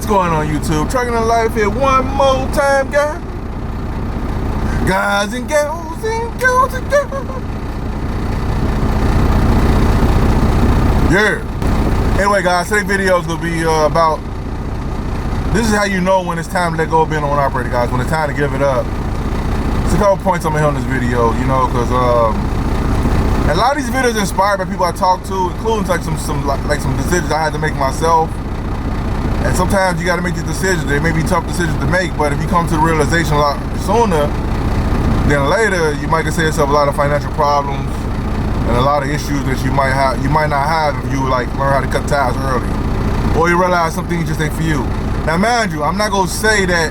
What's going on YouTube? Trucking in Life here one more time, guys. Guys and girls and girls and girls. Yeah. Anyway, guys, today's video is gonna be about. This is how you know when it's time to let go of being on operator, guys. When it's time to give it up. There's a couple points I'm gonna hit on this video, you know, because a lot of these videos are inspired by people I talk to, including like some decisions I had to make myself. And sometimes you got to make these decisions. They may be tough decisions to make, but if you come to the realization a lot sooner than later, you might save yourself a lot of financial problems and a lot of issues that you might not have if you like learn how to cut ties early, or you realize some things just ain't for you. Now, mind you, I'm not gonna say that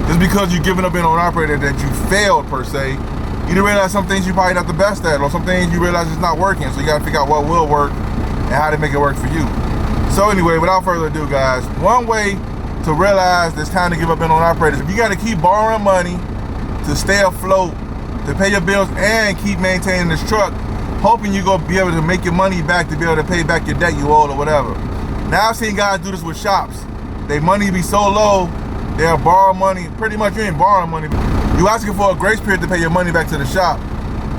just because you're giving up being an operator that you failed per se. You didn't realize some things you're probably not the best at, or some things you realize it's not working. So you got to figure out what will work and how to make it work for you. So anyway, without further ado, guys, one way to realize it's time to give up being on operators, if you got to keep borrowing money to stay afloat, to pay your bills and keep maintaining this truck, hoping you're going to be able to make your money back to be able to pay back your debt you owe or whatever. Now I've seen guys do this with shops. Their money be so low, they'll borrow money. Pretty much you ain't borrowing money. You asking for a grace period to pay your money back to the shop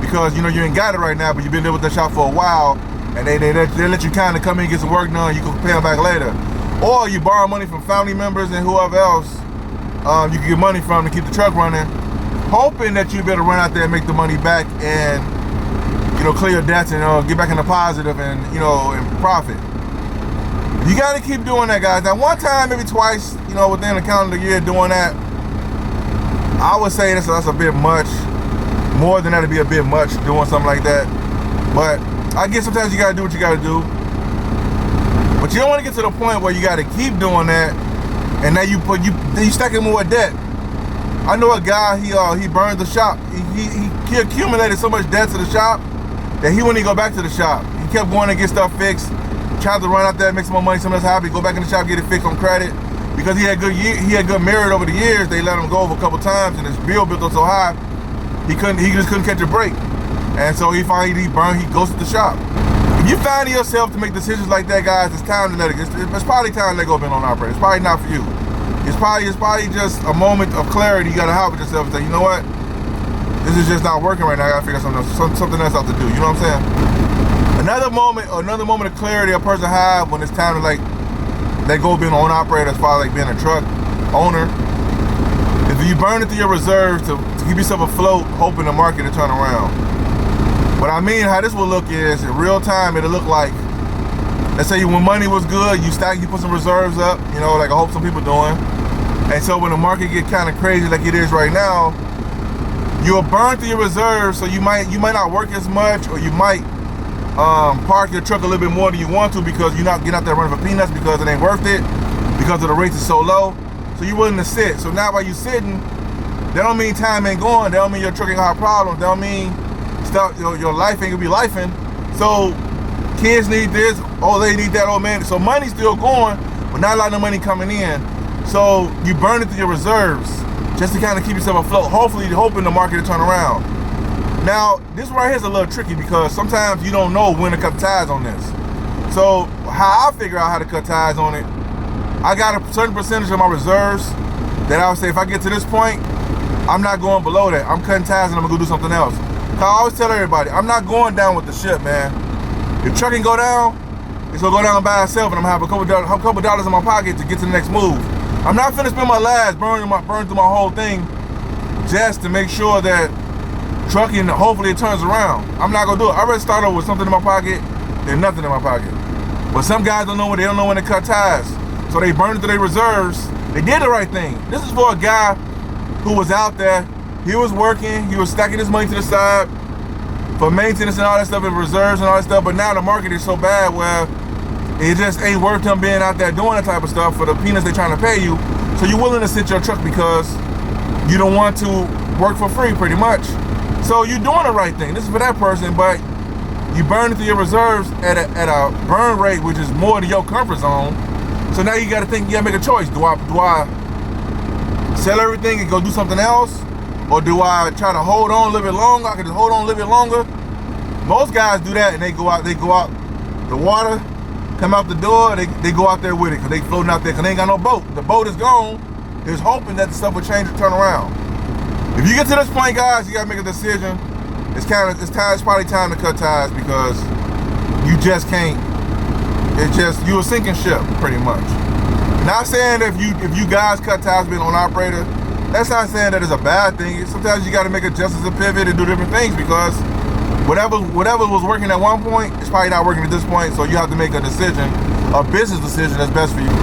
because you know you ain't got it right now, but you've been there with the shop for a while. And they let you kind of come in and get some work done. You can pay them back later. Or you borrow money from family members and whoever else you can get money from to keep the truck running, hoping that you'll be able to run out there and make the money back and, you know, clear your debts and get back in the positive and, you know, and profit. You got to keep doing that, guys. Now, one time, maybe twice, you know, within a calendar year doing that, I would say that's a bit much. More than that, it'd be a bit much doing something like that. But I guess sometimes you gotta do what you gotta do, but you don't want to get to the point where you gotta keep doing that, and now you stack in more debt. I know a guy, he burned the shop. He accumulated so much debt to the shop that he wouldn't even go back to the shop. He kept going to get stuff fixed, tried to run out there, make some more money, something else happy, go back in the shop, get it fixed on credit, because he had good merit over the years. They let him go over a couple times, and his bill built up so high he just couldn't catch a break. And so he goes to the shop. If you find yourself to make decisions like that, guys, it's time to let it go. It's probably time to let go of being on operator. It's probably not for you. It's probably just a moment of clarity you gotta have with yourself and say, you know what? This is just not working right now. I gotta figure something else out to do. You know what I'm saying? Another moment of clarity a person has when it's time to like let go of being on operator as far as like being a truck owner. If you burn it through your reserves to keep yourself afloat, hoping the market to turn around. What I mean, how this will look is, in real time, it'll look like, let's say when money was good, you put some reserves up, you know, like I hope some people doing. And so when the market get kind of crazy like it is right now, you'll burn through your reserves, so you might not work as much, or you might park your truck a little bit more than you want to because you're not getting out there running for peanuts because it ain't worth it, because of the rates is so low. So you're willing to sit. So now while you're sitting, that don't mean time ain't going, that don't mean your truck ain't gonna have problems, that don't mean stuff, you know, your life ain't gonna be lifing. So kids need this, old lady need that, old man. So money's still going, but not a lot of money coming in. So you burn it through your reserves just to kind of keep yourself afloat, hoping the market to turn around. Now, this right here is a little tricky because sometimes you don't know when to cut ties on this. So how I figure out how to cut ties on it, I got a certain percentage of my reserves that I would say if I get to this point, I'm not going below that. I'm cutting ties and I'm gonna go do something else. I always tell everybody, I'm not going down with the ship, man. If truck can go down, it's gonna go down by itself, and I'm gonna have a couple dollars in my pocket to get to the next move. I'm not finna spend my last burn through my whole thing just to make sure that trucking, hopefully it turns around. I'm not gonna do it. I'd rather start over with something in my pocket than nothing in my pocket. But some guys don't know when to cut ties, so they burn through their reserves. They did the right thing. This is for a guy who was out there. He was working, he was stacking his money to the side for maintenance and all that stuff and reserves and all that stuff, but now the market is so bad where it just ain't worth him being out there doing that type of stuff for the peanuts they're trying to pay you. So you're willing to sit your truck because you don't want to work for free pretty much. So you're doing the right thing. This is for that person, but you burn it through your reserves at a burn rate which is more than your comfort zone. So now you gotta think, you gotta make a choice. Do I sell everything and go do something else? Or do I try to hold on a little bit longer? I can just hold on a little bit longer. Most guys do that and they go out the water come out the door, they go out there with it because they floating out there because they ain't got no boat. The boat is gone. They're hoping that the stuff will change and turn around. If you get to this point, guys, you gotta make a decision. It's probably time to cut ties because you just can't. You're a sinking ship, pretty much. Not saying if you guys cut ties with an owner-operator, that's not saying that it's a bad thing. Sometimes you gotta make adjustments and pivot and do different things because whatever was working at one point, it's probably not working at this point, so you have to make a decision, a business decision that's best for you.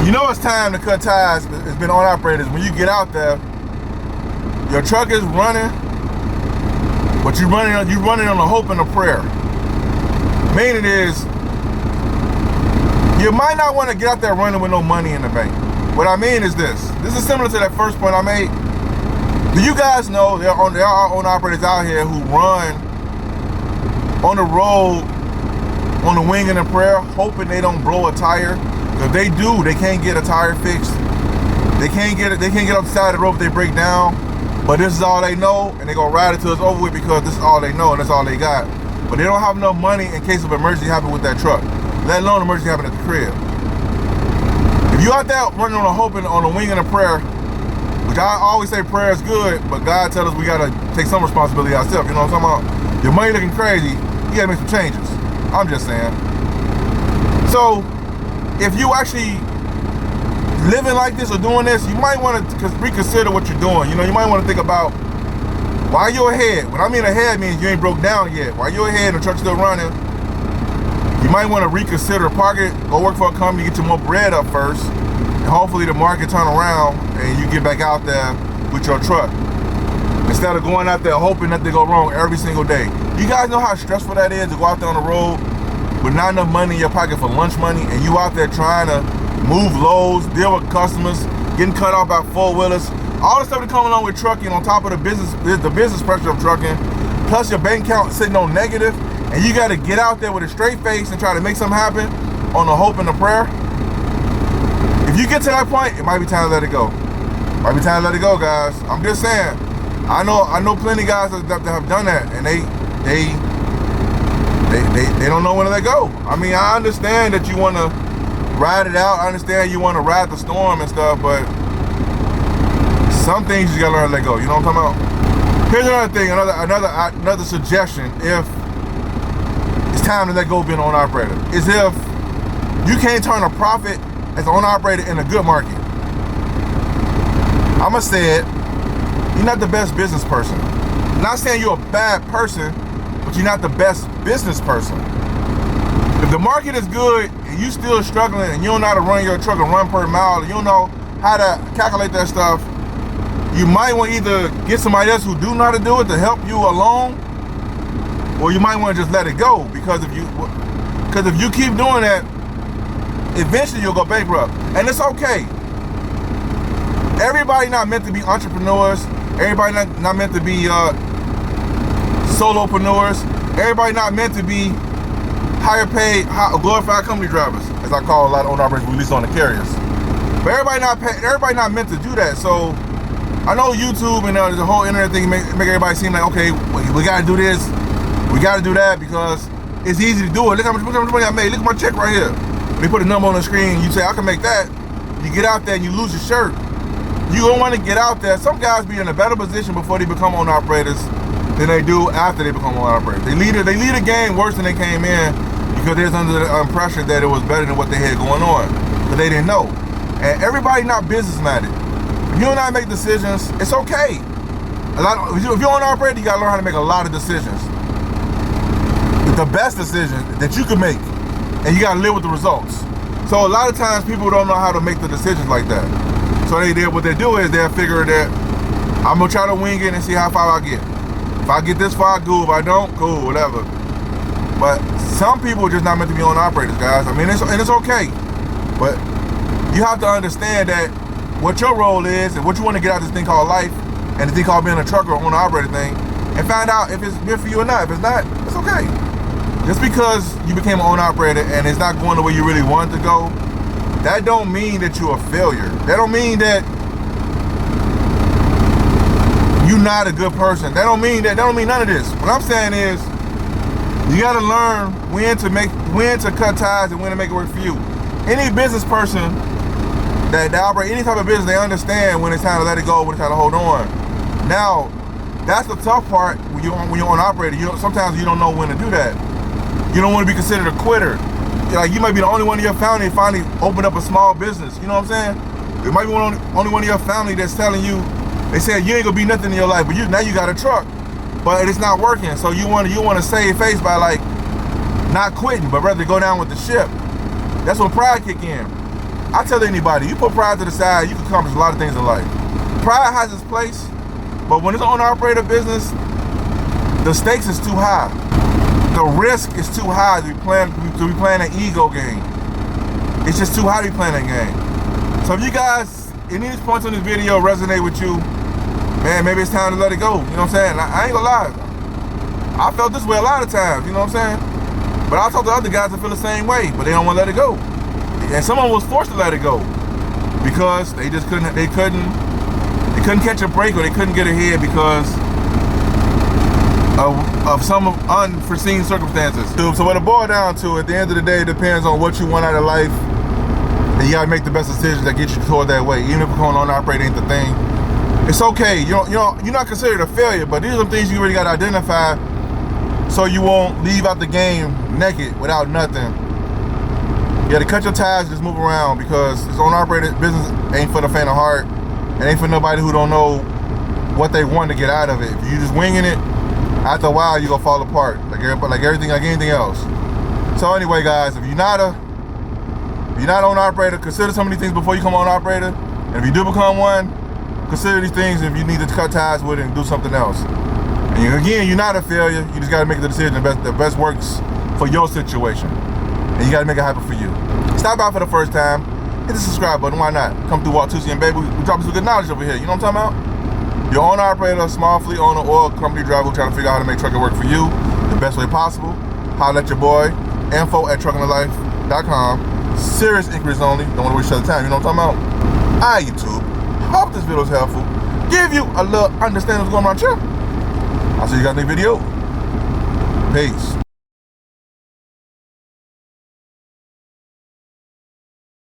You know it's time to cut ties. It's been owner-operators. When you get out there, your truck is running, but you're running on a hope and a prayer. Meaning is, you might not want to get out there running with no money in the bank. What I mean is this. This is similar to that first point I made. Do you guys know there are owner-operators out here who run on the road on the wing and a prayer, hoping they don't blow a tire? If they do, they can't get a tire fixed. They can't get up the side of the road if they break down. But this is all they know, and they gonna ride it till it's over with because this is all they know and that's all they got. But they don't have enough money in case of emergency happen with that truck, let alone emergency happen at the crib. If you out there running on a hope and on a wing and a prayer, which I always say prayer is good, but God tells us we gotta take some responsibility ourselves. You know what I'm talking about? Your money looking crazy, you gotta make some changes. I'm just saying. So, if you actually living like this or doing this, you might want to reconsider what you're doing. You know, you might want to think about why you're ahead. When I mean ahead means you ain't broke down yet. While you're ahead and the truck's still running, you might want to reconsider, park it, go work for a company, get your more bread up first, and hopefully the market turn around and you get back out there with your truck. Instead of going out there hoping that they go wrong every single day. You guys know how stressful that is to go out there on the road with not enough money in your pocket for lunch money, and you out there trying to move loads, deal with customers, getting cut off by four-wheelers, all the stuff that come along with trucking on top of the business pressure of trucking, plus your bank account sitting on negative, and you got to get out there with a straight face and try to make something happen on a hope and a prayer. If you get to that point, it might be time to let it go. Might be time to let it go, guys. I'm just saying. I know plenty of guys that have done that, and they don't know when to let go. I mean, I understand that you want to ride it out. I understand you want to ride the storm and stuff, but some things you gotta learn to let go. You know what I'm talking about? Here's another thing, another suggestion. If it's time to let go of being an owner-operator, is if you can't turn a profit as an owner-operator in a good market. I'ma say it. You're not the best business person. I'm not saying you're a bad person, but you're not the best business person. If the market is good and you still struggling and you don't know how to run your truck and run per mile, and you don't know how to calculate that stuff, you might want to either get somebody else who do know how to do it to help you along, or you might want to just let it go, because if you keep doing that, eventually you'll go bankrupt. And it's okay. Everybody not meant to be entrepreneurs. Everybody not meant to be solopreneurs. Everybody not meant to be higher paid, glorified company drivers, as I call a lot of owner-operators, at least on the carriers. But everybody not meant to do that. So I know YouTube and the whole internet thing make everybody seem like, okay, we gotta do this, we gotta do that because it's easy to do it. Look how much money I made. Look at my check right here. They put a number on the screen. You say I can make that. You get out there and you lose your shirt. You don't want to get out there. Some guys be in a better position before they become owner-operators than they do after they become owner-operators. They lead a game worse than they came in because they're under the impression that it was better than what they had going on, but they didn't know. And everybody not business-minded. If you and I make decisions, it's okay. If you're an owner-operator, you got to learn how to make a lot of decisions. The best decision that you can make, and you got to live with the results. So a lot of times people don't know how to make the decisions like that. So what they do is they'll figure that I'm gonna try to wing it and see how far I get. If I get this far, cool. If I don't, cool, whatever. But some people are just not meant to be owner-operators, guys. I mean, it's okay. But you have to understand that what your role is and what you want to get out of this thing called life and the thing called being a trucker or owner-operator thing, and find out if it's good for you or not. If it's not, it's okay. Just because you became an owner-operator and it's not going the way you really want it to go, that don't mean that you're a failure. That don't mean that you're not a good person. That don't mean none of this. What I'm saying is, You gotta learn when to cut ties and when to make it work for you. Any business person that operate any type of business, they understand when it's time to let it go, when it's time to hold on. Now, that's the tough part when you're on operator. Sometimes you don't know when to do that. You don't want to be considered a quitter. Like, you might be the only one in your family that finally opened up a small business. You know what I'm saying? It might be only one in your family that's telling you, they said you ain't gonna be nothing in your life, but now you got a truck, but it's not working. So you want to save face by like not quitting, but rather go down with the ship. That's when pride kick in. I tell anybody, you put pride to the side, you can accomplish a lot of things in life. Pride has its place, but when it's an owner-operator business, the stakes is too high. The risk is too high to be playing an ego game. It's just too high to be playing that game. So if you guys, any of these points on this video resonate with you, man, maybe it's time to let it go. You know what I'm saying? I ain't gonna lie. I felt this way a lot of times, you know what I'm saying? But I talked to other guys that feel the same way, but they don't want to let it go. And someone was forced to let it go because they just couldn't catch a break, or they couldn't get ahead because of some unforeseen circumstances. So what it boils down to, at the end of the day, it depends on what you want out of life, and you gotta make the best decisions that get you toward that way. Even if going on operating ain't the thing, it's okay. You're not considered a failure, but these are some things you really gotta identify so you won't leave out the game naked without nothing. You gotta cut your ties, just move around, because this owner-operated business ain't for the faint of heart. It ain't for nobody who don't know what they want to get out of it. If you just winging it, after a while you gonna fall apart, like anything else. So anyway, guys, if you're not owner-operator, consider some of these things before you come owner-operator. And if you do become one, consider these things if you need to cut ties with it and do something else. And again, you're not a failure. You just gotta make the decision that best works for your situation. And you gotta make it happen for you. Stop by for the first time, hit the subscribe button, why not? Come through Walt Tuesday and baby, we dropping some good knowledge over here, you know what I'm talking about? Your owner operator, small fleet owner, or company driver who trying to figure out how to make trucking work for you the best way possible, holler at your boy, info@truckingthelife.com. Serious inquiries only, don't want to waste your time, you know what I'm talking about? Alright, YouTube, hope this video is helpful, give you a little understanding of what's going on here. I'll see you guys in the video. Peace.